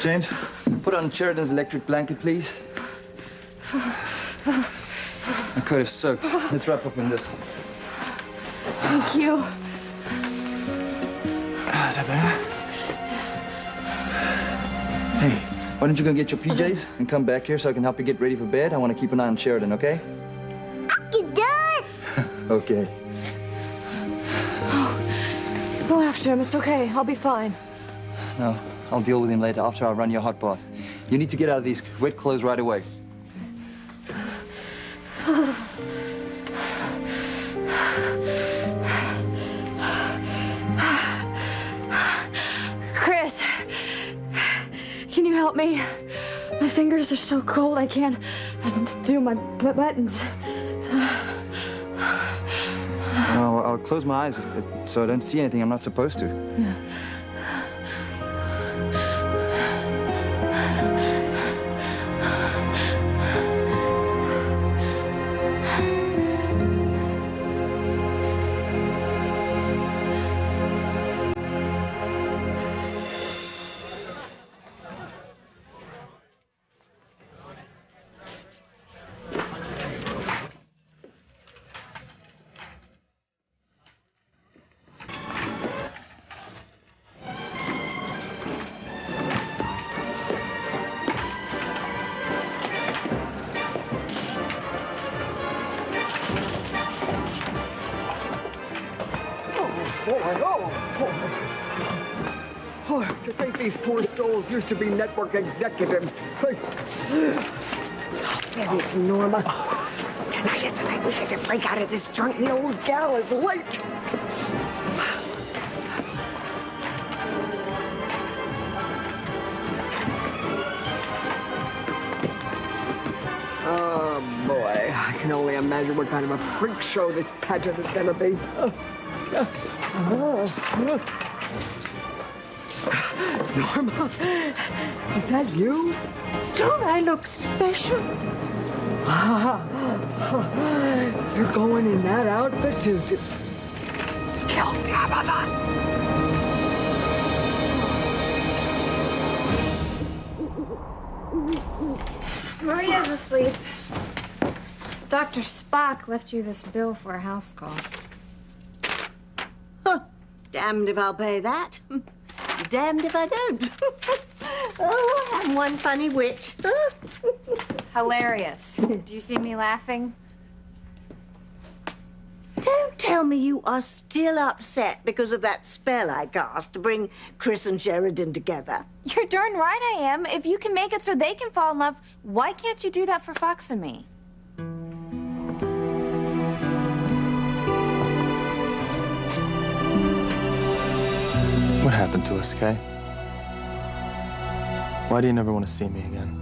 James, put on Sheridan's electric blanket, please. My coat is soaked. Let's wrap up in this. Thank you. Is that better? Hey, why don't you go get your PJs and come back here so I can help you get ready for bed? I want to keep an eye on Sheridan, okay? You done? Okay. Oh, go after him. It's okay. I'll be fine. No, I'll deal with him later after I run your hot bath. You need to get out of these wet clothes right away. Chris, can you help me? My fingers are so cold I can't do my buttons. Oh, I'll close my eyes so I don't see anything I'm not supposed to. Yeah. Oh, to think these poor souls used to be network executives. There is Norma. Tonight is the night we get to break out of this joint, and the old gal is late. Oh, boy. I can only imagine what kind of a freak show this pageant is going to be. Norma, is that you? Don't I look special? You're going in that outfit to kill Tabitha. Maria's asleep. Dr. Spock left you this bill for a house call. Huh. Damned if I'll pay that. Damned if I don't. Oh, I'm one funny witch. Hilarious. Do you see me laughing? Don't tell me you are still upset because of that spell I cast to bring Chris and Sheridan together. You're darn right I am. If you can make it so they can fall in love, why can't you do that for Fox and me? What happened to us, Kay? Why do you never want to see me again?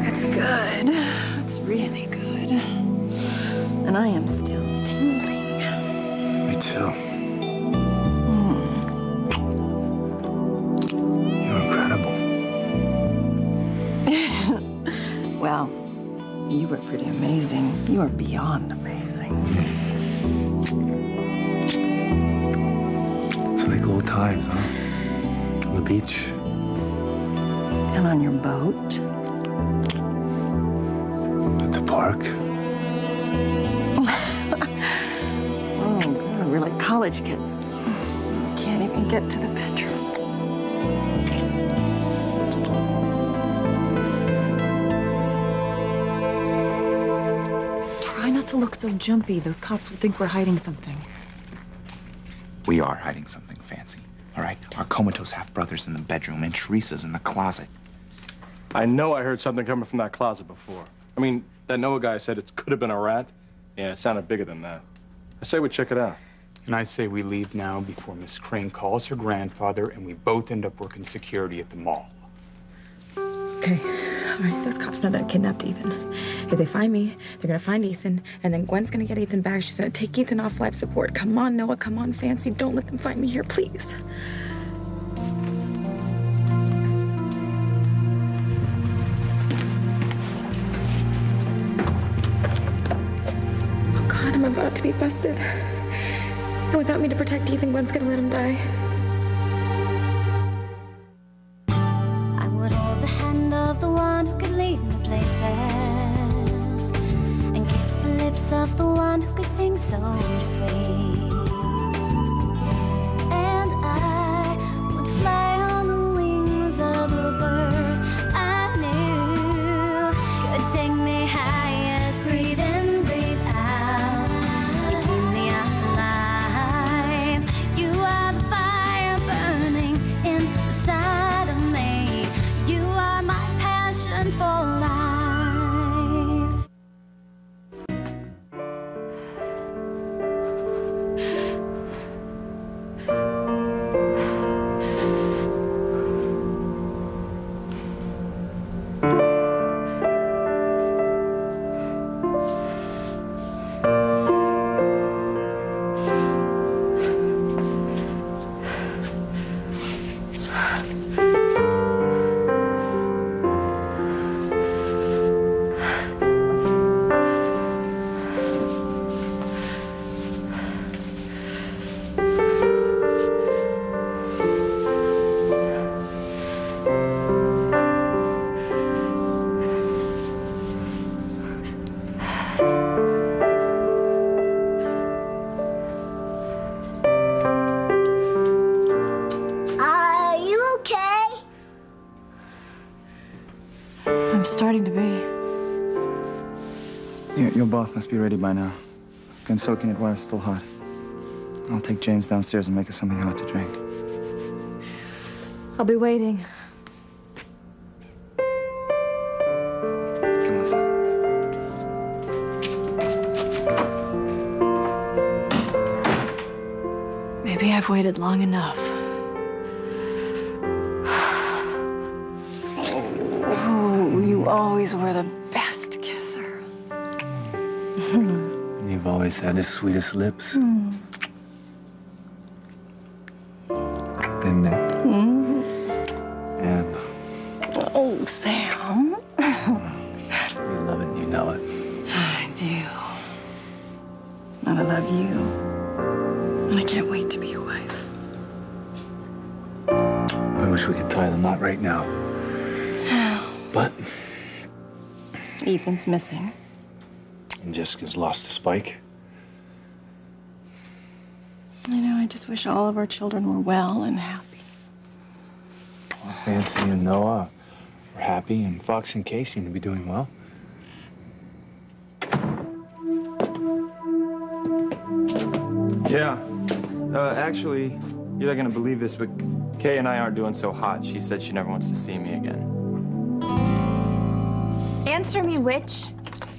That's good. That's really good. And I am still tingling. Me too. You're incredible. Well, you were pretty amazing. You were beyond amazing. It's like old times, huh? On the beach. And on your boat. At the park. Oh, God, we're like college kids. We can't even get to the bedroom. Try not to look so jumpy. Those cops would think we're hiding something. We are hiding something fancy, all right? Our comatose half-brother's in the bedroom, and Teresa's in the closet. I know I heard something coming from that closet before. I mean, that Noah guy said it could have been a rat. Yeah, it sounded bigger than that. I say we check it out. And I say we leave now before Miss Crane calls her grandfather and we both end up working security at the mall. Okay, all right, those cops know that I kidnapped Ethan. If they find me, they're gonna find Ethan, and then Gwen's gonna get Ethan back. She's gonna take Ethan off life support. Come on, Noah, come on, Fancy. Don't let them find me here, please. Oh, God. I'm about to be busted. And without me to protect Ethan, Gwen's gonna let him die. I would hold the hand of the one who could lead me places and kiss the lips of the one who could sing so sweet. And I would fly on the wings of a bird I knew could take me highest. Breathe in, breathe out. You keep me alive. You are the fire burning inside of me. You are my passion for life. Are you okay? I'm starting to be. Your bath must be ready by now. You can soak in it while it's still hot. I'll take James downstairs and make us something hot to drink. I'll be waiting. Come on, son. Maybe I've waited long enough. Oh, you always were the best kisser. You've always had the sweetest lips. Been there. And Oh, Sam. you love it, you know it. I do. And I love you. And I can't wait to be your wife. I wish we could tie the knot right now. But Ethan's missing. Jessica's lost a spike. I know, I just wish all of our children were well and happy. Fancy and Noah are happy, and Fox and Kay seem to be doing well. Yeah. Actually, you're not gonna believe this, but Kay and I aren't doing so hot. She said she never wants to see me again. Answer me, witch.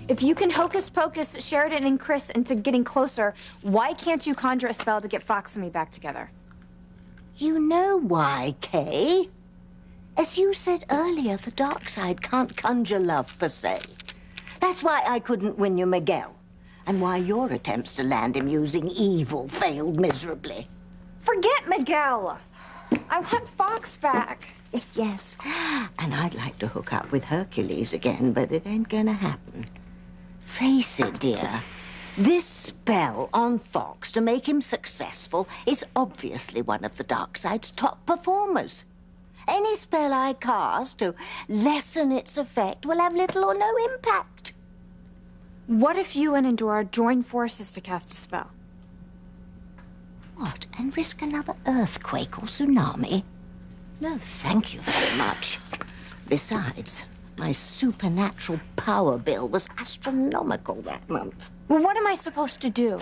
If you can hocus pocus Sheridan and Chris into getting closer, why can't you conjure a spell to get Fox and me back together? You know why, Kay? As you said earlier, the dark side can't conjure love per se. That's why I couldn't win you Miguel, and why your attempts to land him using evil failed miserably. Forget Miguel. I want Fox back. Yes, and I'd like to hook up with Hercules again, but it ain't gonna happen. Face it, dear. This spell on Fox to make him successful is obviously one of the dark side's top performers. Any spell I cast to lessen its effect will have little or no impact. What if you and Endora join forces to cast a spell? What, and risk another earthquake or tsunami? No, thank you very much. Besides, my supernatural power bill was astronomical that month. Well, what am I supposed to do?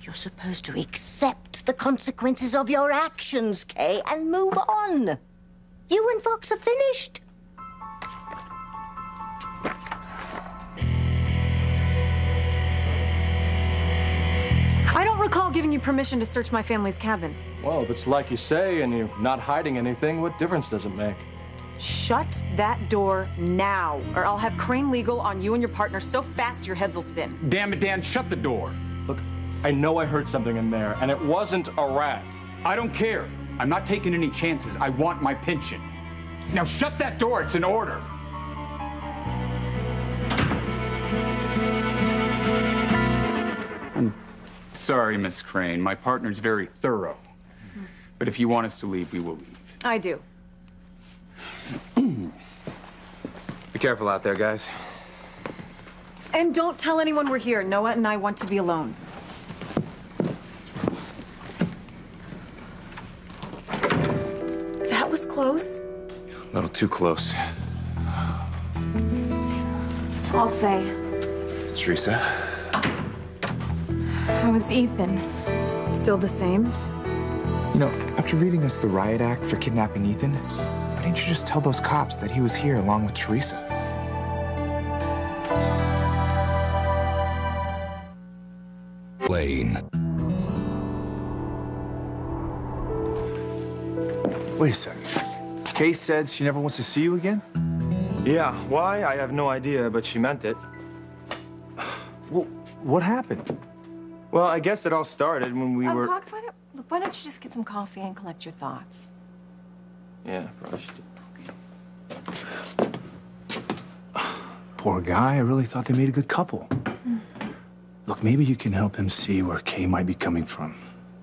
You're supposed to accept the consequences of your actions, Kay, and move on. You and Fox are finished. I don't recall giving you permission to search my family's cabin. Well, if it's like you say and you're not hiding anything, what difference does it make? Shut that door now, or I'll have Crane Legal on you and your partner so fast your heads will spin. Damn it, Dan, shut the door. Look, I know I heard something in there, and it wasn't a rat. I don't care. I'm not taking any chances. I want my pension. Now shut that door. It's an order. Sorry, Miss Crane. My partner's very thorough. But if you want us to leave, we will leave. I do. Be careful out there, guys. And don't tell anyone we're here. Noah and I want to be alone. That was close. A little too close. I'll say. Teresa? How is Ethan? Still the same? You know, after reading us the riot act for kidnapping Ethan, why didn't you just tell those cops that he was here along with Teresa? Lane. Wait a second. Kay said she never wants to see you again? Yeah, why? I have no idea, but she meant it. Well, what happened? Well, I guess it all started when we were... Fox, why don't you just get some coffee and collect your thoughts? Yeah, probably should. Poor guy. I really thought they made a good couple. Look, maybe you can help him see where Kay might be coming from.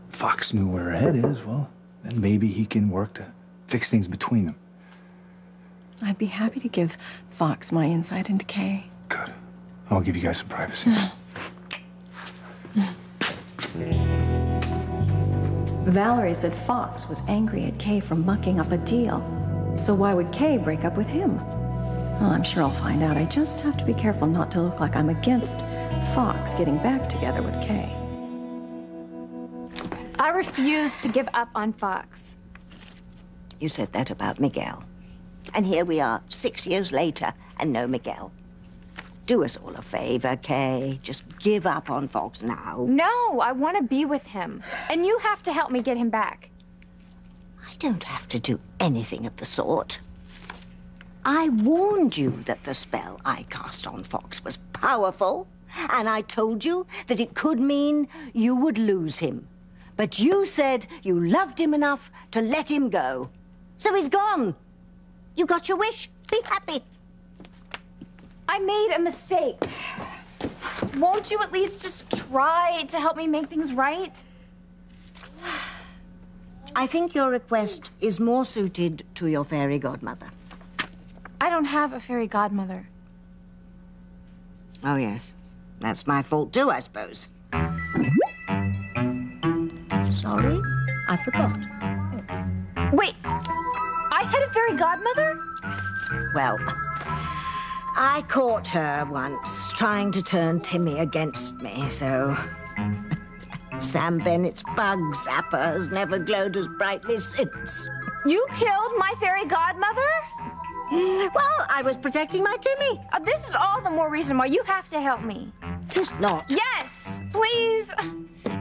If Fox knew where her head is, well, then maybe he can work to fix things between them. I'd be happy to give Fox my insight into Kay. Good. I'll give you guys some privacy. Valerie said Fox was angry at Kay for mucking up a deal. So why would Kay break up with him? Well, I'm sure I'll find out. I just have to be careful not to look like I'm against Fox getting back together with Kay. I refuse to give up on Fox. You said that about Miguel. And here we are, 6 years later, and no Miguel. Do us all a favor, Kay. Just give up on Fox now. No, I want to be with him. And you have to help me get him back. I don't have to do anything of the sort. I warned you that the spell I cast on Fox was powerful, and I told you that it could mean you would lose him. But you said you loved him enough to let him go. So he's gone. You got your wish. Be happy. I made a mistake. Won't you at least just try to help me make things right? I think your request is more suited to your fairy godmother. I don't have a fairy godmother. Oh, yes. That's my fault, too, I suppose. Sorry, I forgot. Wait, I had a fairy godmother? Well, I caught her once trying to turn Timmy against me, so... Sam Bennett's bug zapper has never glowed as brightly since. You killed my fairy godmother? Well, I was protecting my Timmy. This is all the more reason why you have to help me. Just not. Yes, please.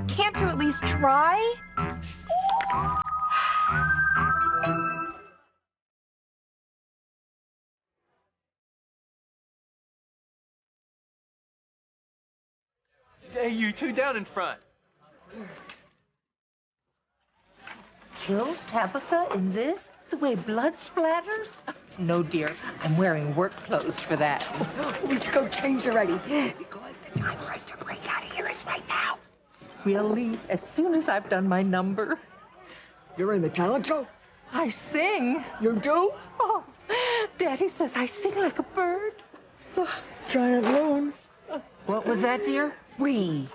Can't you at least try? Hey, you two down in front. Kill Tabitha in this? The way blood splatters? No, dear. I'm wearing work clothes for that. We should go change already. Because the time for us to break out of here is right now. We'll leave as soon as I've done my number. You're in the talent show? I sing. You do? Oh, Daddy says I sing like a bird. Giant loon. What was that, dear? We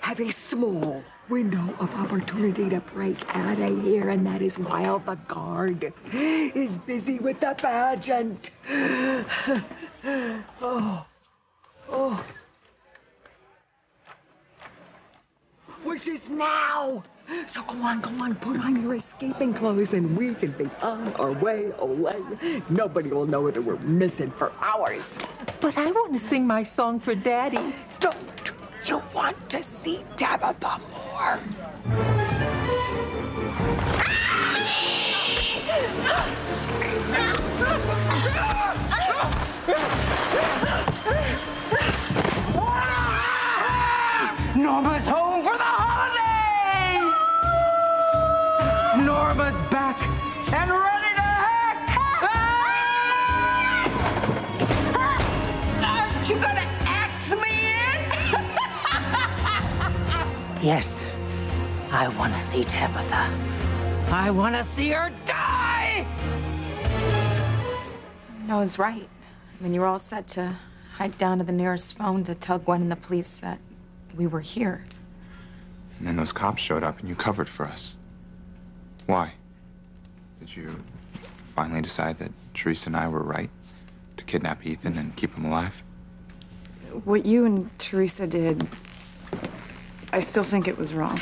have a small window of opportunity to break out of here, and that is while the guard is busy with the pageant. Oh. Which is now. So go on, put on your escaping clothes, and we can be on our way away. Nobody will know that we're missing for hours. But I want to sing my song for Daddy. Don't you want to see Tabitha more? Norma's home for the holiday! Norma's back and ready to heck! Aren't you gonna axe me in? Yes, I want to see Tabitha. I want to see her die! Noah's right. I mean, you were all set to hike down to the nearest phone to tell Gwen and the police that we were here. And then those cops showed up and you covered for us. Why? Did you finally decide that Teresa and I were right to kidnap Ethan and keep him alive? What you and Teresa did, I still think it was wrong.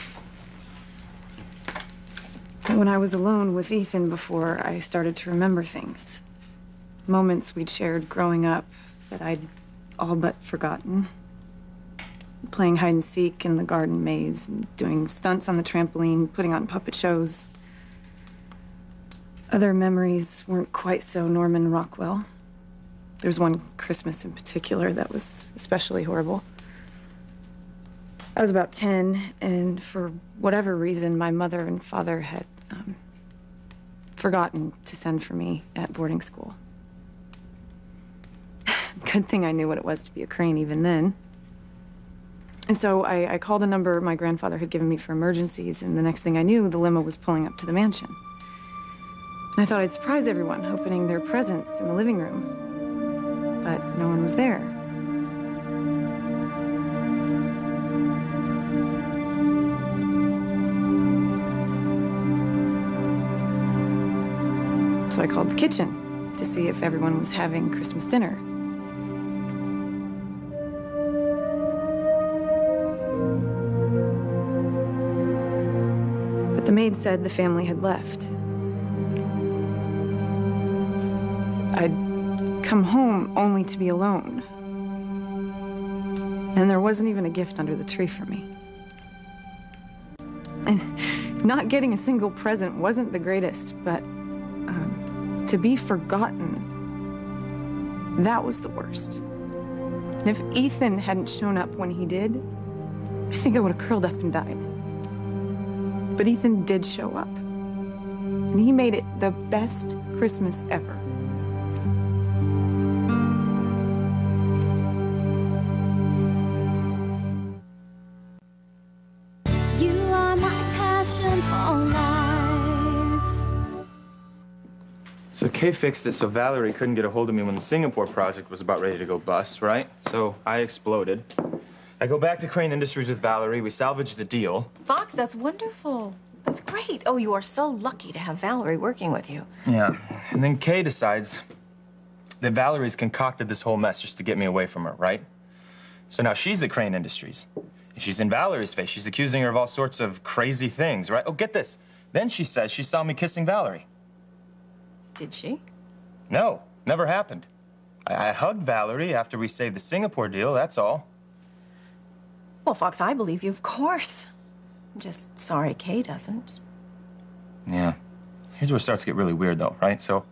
When I was alone with Ethan before I started to remember things, moments we'd shared growing up that I'd all but forgotten. Playing hide and seek in the garden maze, and doing stunts on the trampoline, putting on puppet shows. Other memories weren't quite so Norman Rockwell. There's one Christmas in particular that was especially horrible. I was about 10, and for whatever reason, my mother and father had forgotten to send for me at boarding school. Good thing I knew what it was to be a Crane even then. And so I called a number my grandfather had given me for emergencies, and the next thing I knew, the limo was pulling up to the mansion. And I thought I'd surprise everyone, opening their presents in the living room. But no one was there. So I called the kitchen to see if everyone was having Christmas dinner. But the maid said the family had left. I'd come home only to be alone. And there wasn't even a gift under the tree for me. And not getting a single present wasn't the greatest, but to be forgotten, that was the worst. And if Ethan hadn't shown up when he did, I think I would have curled up and died. But Ethan did show up. And he made it the best Christmas ever. You are my passion for life. So Kay fixed it so Valerie couldn't get a hold of me when the Singapore project was about ready to go bust, right? So I exploded. I go back to Crane Industries with Valerie. We salvage the deal. Fox, that's wonderful. That's great. Oh, you are so lucky to have Valerie working with you. Yeah. And then Kay decides that Valerie's concocted this whole mess just to get me away from her, right? So now she's at Crane Industries. And she's in Valerie's face. She's accusing her of all sorts of crazy things, right? Oh, get this. Then she says she saw me kissing Valerie. Did she? No, never happened. I hugged Valerie after we saved the Singapore deal, that's all. Well, Fox, I believe you, of course. I'm just sorry Kay doesn't. Yeah. Here's where it starts to get really weird, though, right? So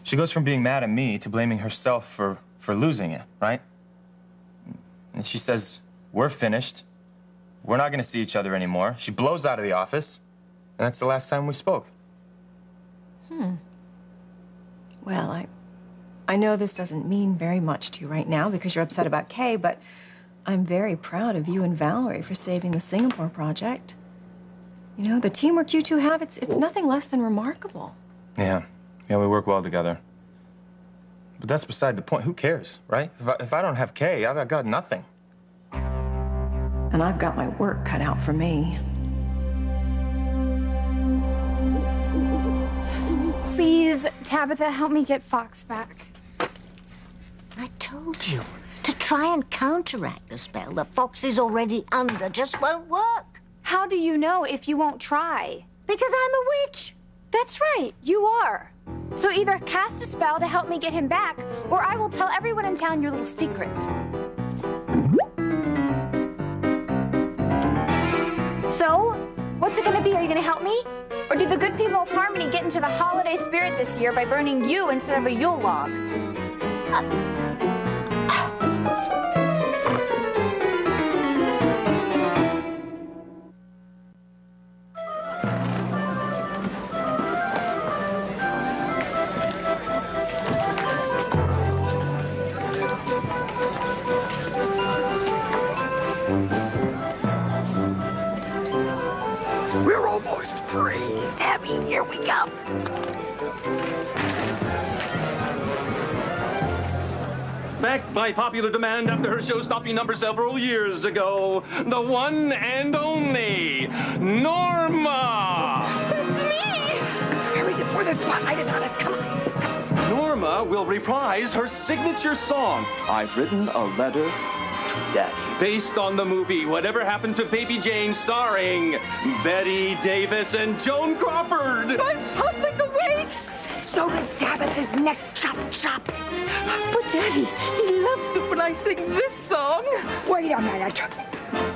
she goes from being mad at me to blaming herself for losing it, right? And she says, we're finished. We're not going to see each other anymore. She blows out of the office, and that's the last time we spoke. Well, I know this doesn't mean very much to you right now because you're upset about Kay, but I'm very proud of you and Valerie for saving the Singapore project. You know, the teamwork you two have, it's nothing less than remarkable. Yeah, we work well together. But that's beside the point. Who cares, right? If I don't have Kay, I've got nothing. And I've got my work cut out for me. Please, Tabitha, help me get Fox back. I told you, to try and counteract the spell that Fox is already under just won't work. How do you know if you won't try? Because I'm a witch. That's right, you are. So either cast a spell to help me get him back, or I will tell everyone in town your little secret. So, what's it gonna be? Are you gonna help me? Or did the good people of Harmony get into the holiday spirit this year by burning you instead of a Yule log? was free. Debbie, here we go. Backed by popular demand after her show-stopping number several years ago, the one and only Norma! It's me! Hurry before the spotlight is on us. Come on. Norma will reprise her signature song, I've Written a Letter to Daddy, based on the movie Whatever Happened to Baby Jane, starring Betty Davis and Joan Crawford. My public awaits! So does Tabitha's neck chop chop. But Daddy, he loves it when I sing this song. Wait a minute.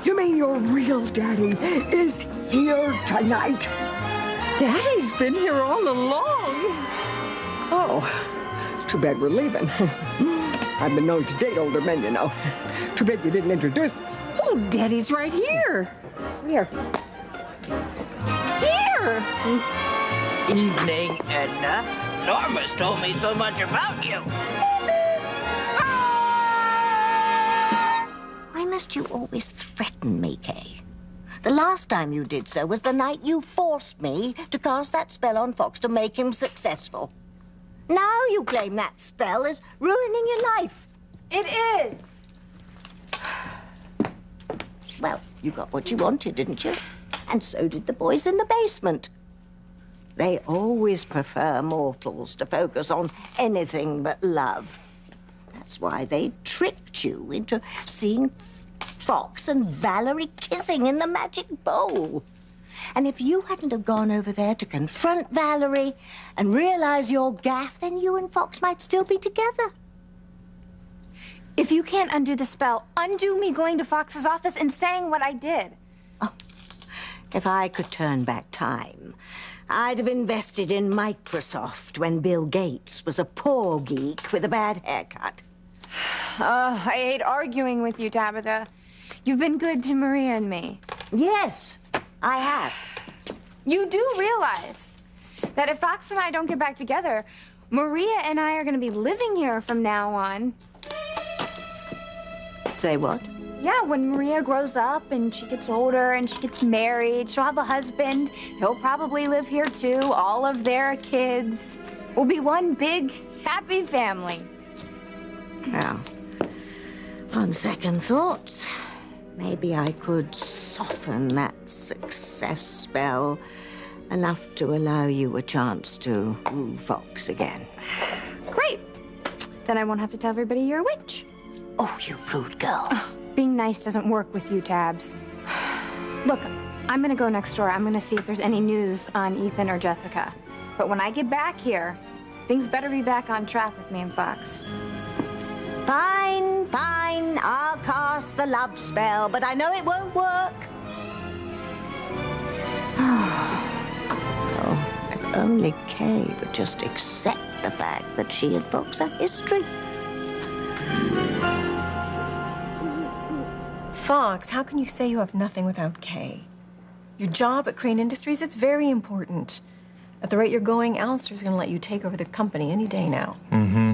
You mean your real daddy is here tonight? Daddy's been here all along. Oh, it's too bad we're leaving. I've been known to date older men, you know. Too bad you didn't introduce us. Oh, Daddy's right here. Here. Here! Evening, Edna. Norma's told me so much about you. Why must you always threaten me, Kay? The last time you did so was the night you forced me to cast that spell on Fox to make him successful. Now you claim that spell is ruining your life. It is. Well, you got what you wanted, didn't you? And so did the boys in the basement. They always prefer mortals to focus on anything but love. That's why they tricked you into seeing Fox and Valerie kissing in the magic bowl. And if you hadn't have gone over there to confront Valerie and realize your gaffe, then you and Fox might still be together. If you can't undo the spell, undo me going to Fox's office and saying what I did. Oh, if I could turn back time, I'd have invested in Microsoft when Bill Gates was a poor geek with a bad haircut. I hate arguing with you, Tabitha. You've been good to Maria and me. Yes, I have. You do realize that if Fox and I don't get back together, Maria and I are going to be living here from now on. Say what? Yeah, when Maria grows up and she gets older and she gets married, she'll have a husband. He'll probably live here too. All of their kids will be one big, happy family. Well, on second thoughts, maybe I could soften that success spell enough to allow you a chance to woo Fox again. Great. Then I won't have to tell everybody you're a witch. Oh, you rude girl. Being nice doesn't work with you, Tabs. Look, I'm gonna go next door. I'm gonna see if there's any news on Ethan or Jessica. But when I get back here, things better be back on track with me and Fox. Fine, fine. I'll cast the love spell, but I know it won't work. Oh, if only Kay would just accept the fact that she and Fox are history. Fox, how can you say you have nothing without Kay? Your job at Crane Industries, it's very important. At the rate you're going, Alistair's gonna let you take over the company any day now. Mm-hmm.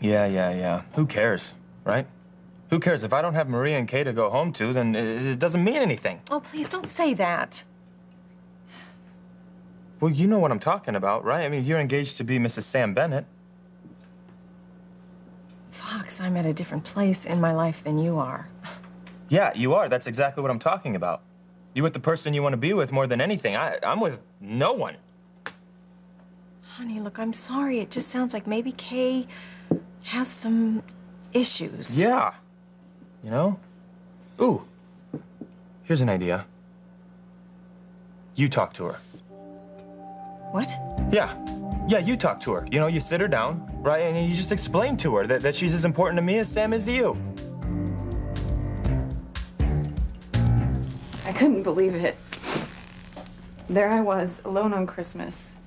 Yeah. Who cares, right? Who cares? If I don't have Maria and Kay to go home to, then it doesn't mean anything. Oh, please don't say that. Well, you know what I'm talking about, right? I mean, you're engaged to be Mrs. Sam Bennett. Fox, I'm at a different place in my life than you are. Yeah, you are. That's exactly what I'm talking about. You're with the person you want to be with more than anything. I'm with no one. Honey, look, I'm sorry. It just sounds like maybe Kay has some issues. Yeah. You know? Ooh. Here's an idea. You talk to her. What? Yeah, you talk to her. You know, you sit her down, right? And you just explain to her that she's as important to me as Sam is to you. I couldn't believe it. There I was, alone on Christmas,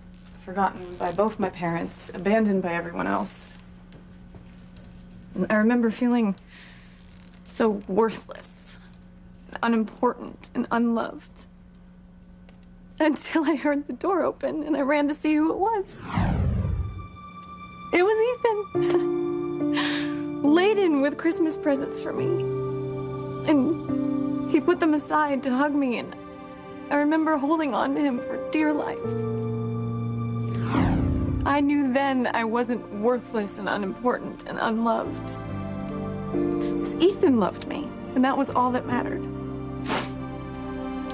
forgotten by both my parents, abandoned by everyone else. And I remember feeling so worthless, unimportant, and unloved. Until I heard the door open and I ran to see who it was. It was Ethan, laden with Christmas presents for me. And he put them aside to hug me, and I remember holding on to him for dear life. I knew then I wasn't worthless and unimportant and unloved. Because Ethan loved me, and that was all that mattered.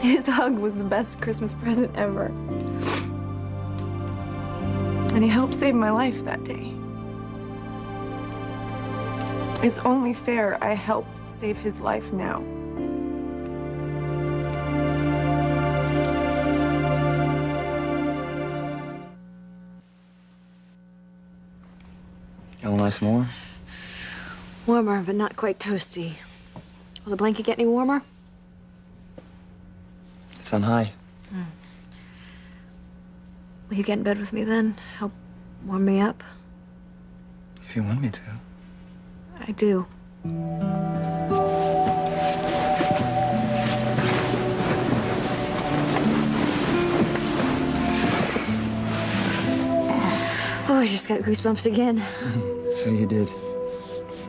His hug was the best Christmas present ever. And he helped save my life that day. It's only fair I help save his life now. You want some more? Warmer, but not quite toasty. Will the blanket get any warmer? It's on high. Will you get in bed with me then? Help warm me up? If you want me to. I do. Oh, I just got goosebumps again. So you did.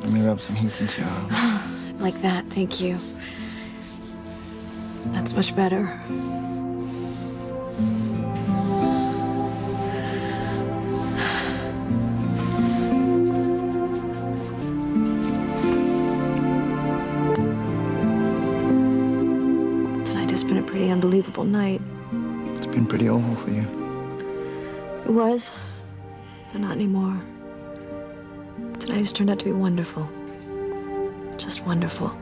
Let me rub some heat into your arm. Like that, thank you. That's much better. Tonight has been a pretty unbelievable night. It's been pretty awful for you. It was, but not anymore. Tonight has turned out to be wonderful. Just wonderful.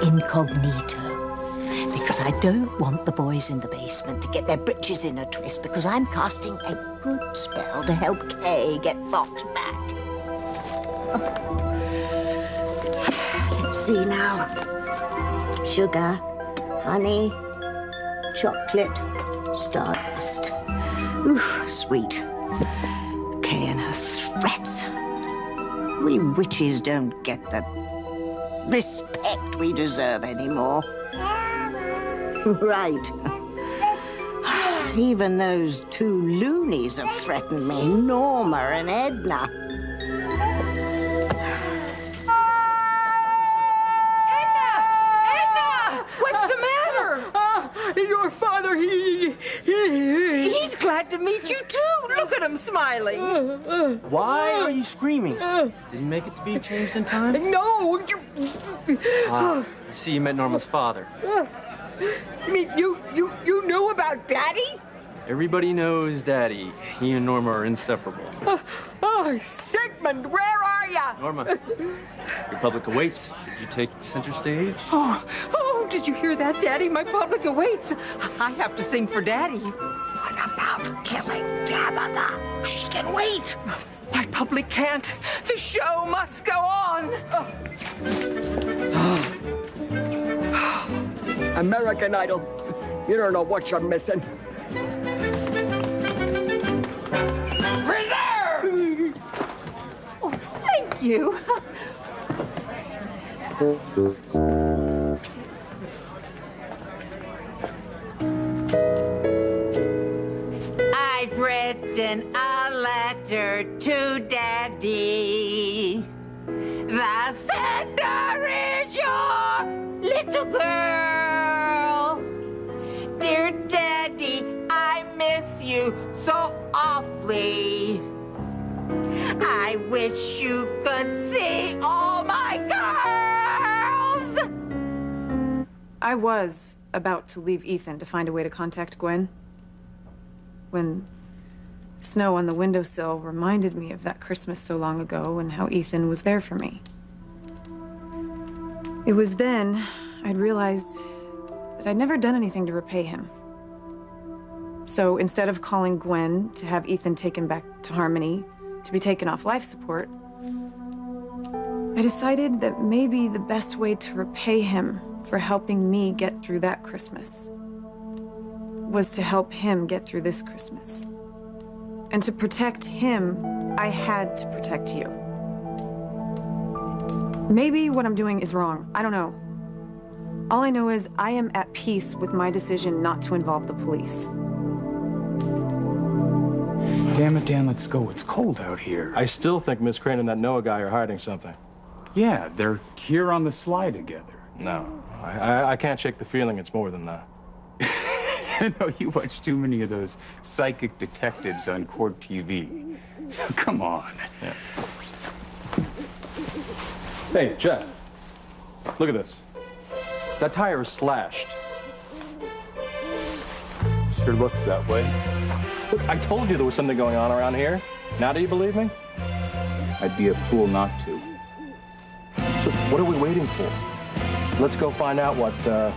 Incognito. Because I don't want the boys in the basement to get their britches in a twist, because I'm casting a good spell to help Kay get Fox back. Let's see now. Sugar, honey, chocolate, stardust. Ooh, sweet. Kay and her threats. We witches don't get the respect we deserve anymore. Right. Even those two loonies have threatened me, Norma and Edna. Edna! What's the matter? Your father, He's glad to meet you too. Look at him smiling. Why are you screaming? Didn't make it to be changed in time? No! I see you met Norma's father. I mean, you knew about Daddy? Everybody knows Daddy. He and Norma are inseparable. Oh, Sigmund, where are ya? Norma, your public awaits. Should you take center stage? Oh, did you hear that, Daddy? My public awaits. I have to sing for Daddy. What about killing Tabitha? She can wait. My public can't. The show must go on. American Idol. You don't know what you're missing. Reserve! Oh, thank you. I've written a letter to Daddy. The sender is your little girl. Dear Daddy, I miss you so awfully. I wish you could see all my girls. I was about to leave Ethan to find a way to contact Gwen when snow on the windowsill reminded me of that Christmas so long ago and how Ethan was there for me. It was then I'd realized that I'd never done anything to repay him. So instead of calling Gwen to have Ethan taken back to Harmony to be taken off life support, I decided that maybe the best way to repay him for helping me get through that Christmas was to help him get through this Christmas. And to protect him, I had to protect you. Maybe what I'm doing is wrong. I don't know. All I know is I am at peace with my decision not to involve the police. Damn it, Dan, let's go. It's cold out here. I still think Miss Crane and that Noah guy are hiding something. Yeah, they're here on the slide together. No, I can't shake the feeling it's more than that. No, you watch too many of those psychic detectives on Court TV. So come on. Yeah. Hey, Jeff, look at this. That tire is slashed. Sure looks that way. Look, I told you there was something going on around here. Now do you believe me? I'd be a fool not to. So what are we waiting for? Let's go find out what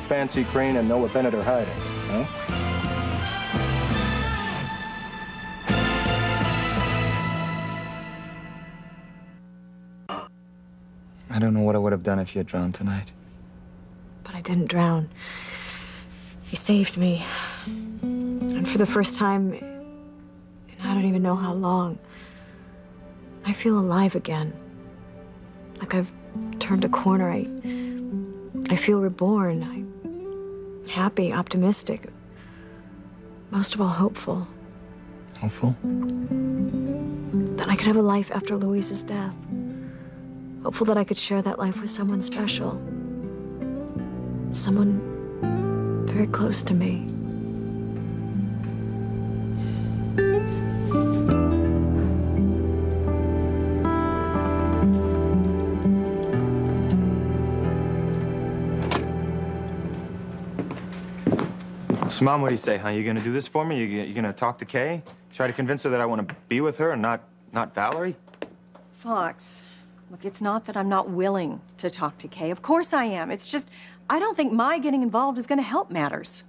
Fancy Crane and Noah Bennett are hiding, huh? I don't know what I would have done if you had drowned tonight. But I didn't drown. You saved me. And for the first time in I don't even know how long, I feel alive again. Like I've turned a corner. I feel reborn. I'm happy, optimistic. Most of all, hopeful. Hopeful? That I could have a life after Louise's death. Hopeful that I could share that life with someone special. Someone very close to me. So, Mom, what do you say, huh? You gonna do this for me? You gonna talk to Kay? Try to convince her that I want to be with her and not Valerie? Fox, look, it's not that I'm not willing to talk to Kay. Of course I am. It's just, I don't think my getting involved is gonna help matters.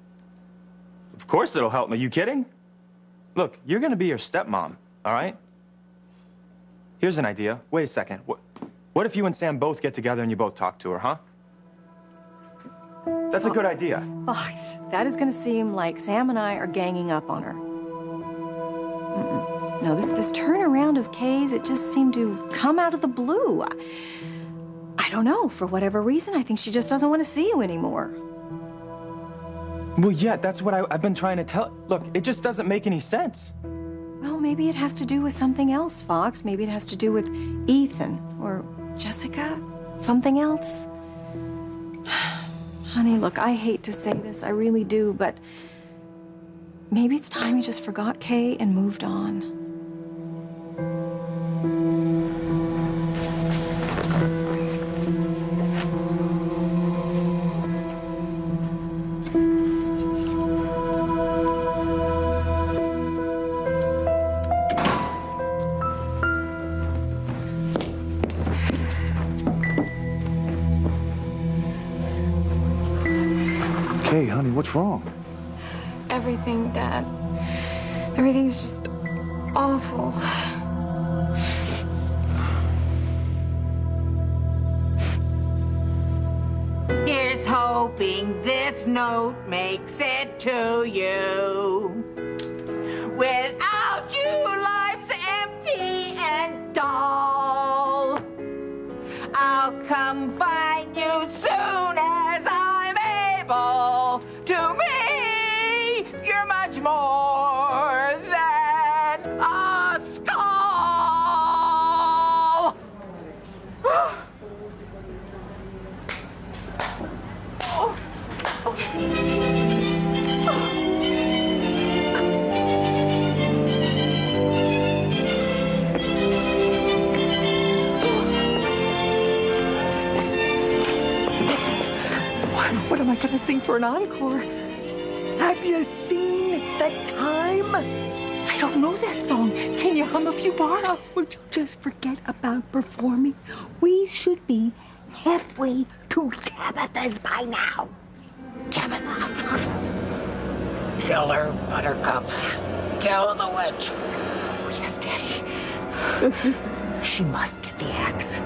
Of course it'll help me. You kidding? Look, you're gonna be your stepmom, all right? Here's an idea. Wait a second. What if you and Sam both get together and you both talk to her, huh? That's a good idea. Fox, that is gonna seem like Sam and I are ganging up on her. No, this turnaround of Kay's, it just seemed to come out of the blue. I don't know, for whatever reason, I think she just doesn't want to see you anymore. Well, yeah, that's what I've been trying to tell. Look, it just doesn't make any sense. Well, maybe it has to do with something else, Fox. Maybe it has to do with Ethan or Jessica, something else. Honey, look, I hate to say this, I really do, but maybe it's time you just forgot Kay and moved on. Hey, honey, what's wrong? Everything, Dad. Everything's just awful. Here's hoping this note makes it to you. Without you, life's empty and dull. I'll come find you soon as I'm able. To me, you're much more than a skull. What am I gonna sing for an encore? Have you seen the time? I don't know that song. Can you hum a few bars? Oh, would you just forget about performing? We should be halfway to Tabitha's by now. Tabitha. Kill her, Buttercup. Kill the witch. Oh, yes, Daddy. She must get the axe.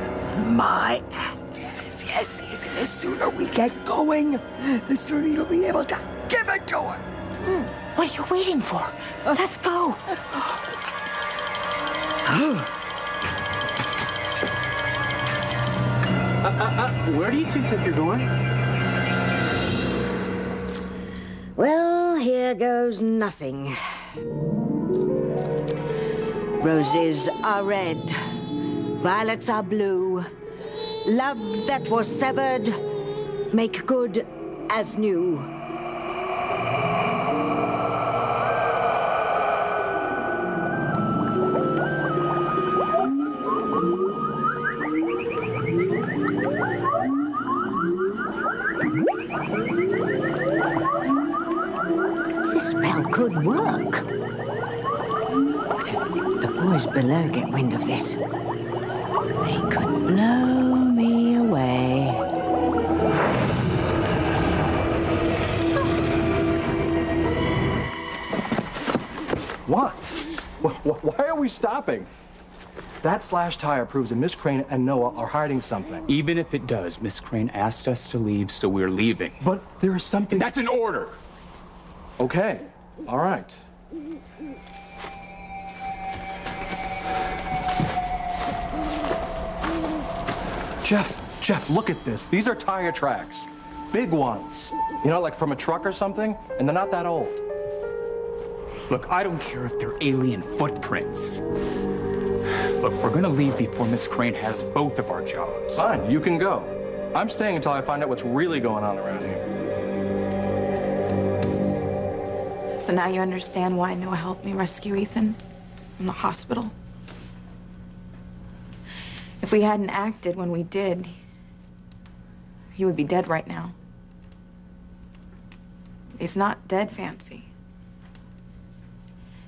My axe. Yes, yes. And the sooner we get going, the sooner you'll be able to give it to her. What are you waiting for? Let's go. Where do you two think you're going? Well, here goes nothing. Roses are red, violets are blue. Love that was severed, make good as new. This spell could work. But if the boys below get wind of this, they could blow me away. What? Why are we stopping? That slash tire proves that Miss Crane and Noah are hiding something. Even if it does, Miss Crane asked us to leave, so we're leaving. But there is something... That's an order! Okay, all right. Jeff, look at this. These are tire tracks. Big ones. You know, like from a truck or something, and they're not that old. Look, I don't care if they're alien footprints. Look, we're gonna leave before Miss Crane has both of our jobs. Fine, you can go. I'm staying until I find out what's really going on around here. So now you understand why Noah helped me rescue Ethan from the hospital? If we hadn't acted when we did, he would be dead right now. He's not dead, Fancy.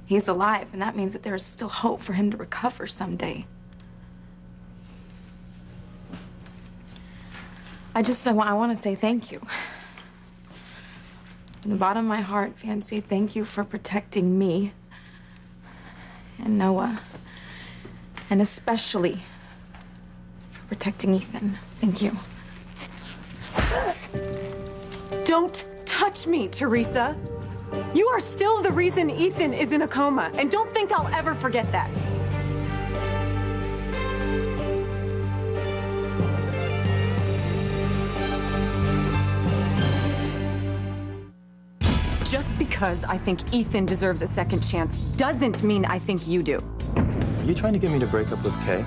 He's alive, and that means that there is still hope for him to recover someday. I want to say thank you. From the bottom of my heart, Fancy, thank you for protecting me and Noah, and especially for protecting Ethan. Thank you. Don't touch me, Teresa. You are still the reason Ethan is in a coma, and don't think I'll ever forget that. Just because I think Ethan deserves a second chance doesn't mean I think you do. Are you trying to get me to break up with Kay?